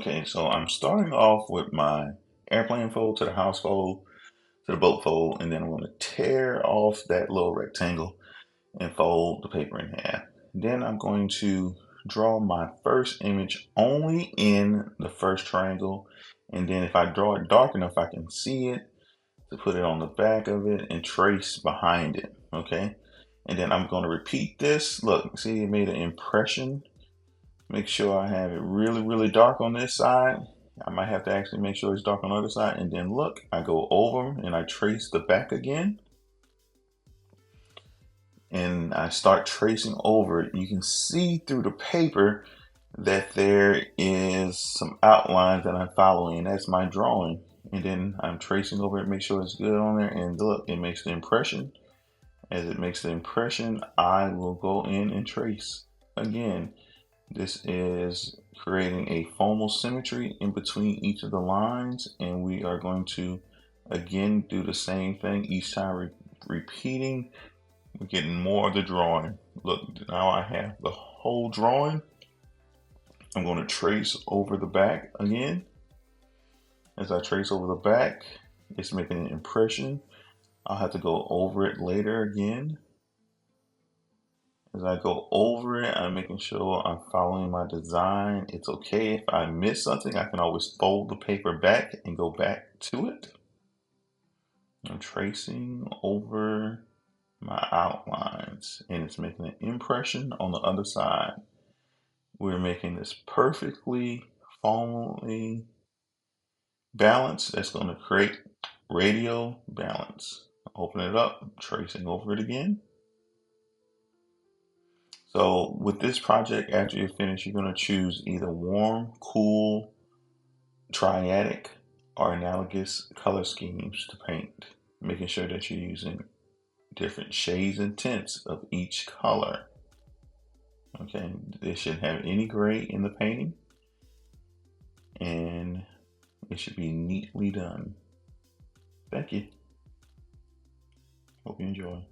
Okay, so I'm starting off with my airplane fold to the house fold to the boat fold, and then I'm going to tear off that little rectangle and fold the paper in half. Then I'm going to draw my first image only in the first triangle, and then if I draw it dark enough, I can see it to put it on the back of it and trace behind it. Okay, and then I'm going to repeat this. Look, see, it made an impression. Make sure I have it really, really dark on this side. I might have to actually make sure it's dark on the other side. And then look, I go over and I trace the back again. And I start tracing over it. You can see through the paper that there is some outlines that I'm following. And that's my drawing. And then I'm tracing over it, make sure it's good on there. And look, it makes the impression. As it makes the impression, I will go in and trace again. This is creating a foamal symmetry in between each of the lines, and we are going to again do the same thing each time repeating. We're getting more of the drawing. Look, now I have the whole drawing. I'm going to trace over the back again. As I trace over the back, it's making an impression. I'll have to go over it later again. As I go over it, I'm making sure I'm following my design. It's okay if I miss something, I can always fold the paper back and go back to it. I'm tracing over my outlines and it's making an impression on the other side. We're making this perfectly formally balanced. That's going to create radial balance. Open it up, tracing over it again. So with this project, after you're finished, you're going to choose either warm, cool, triadic, or analogous color schemes to paint, making sure that you're using different shades and tints of each color. Okay, they shouldn't have any gray in the painting, and it should be neatly done. Thank you. Hope you enjoy.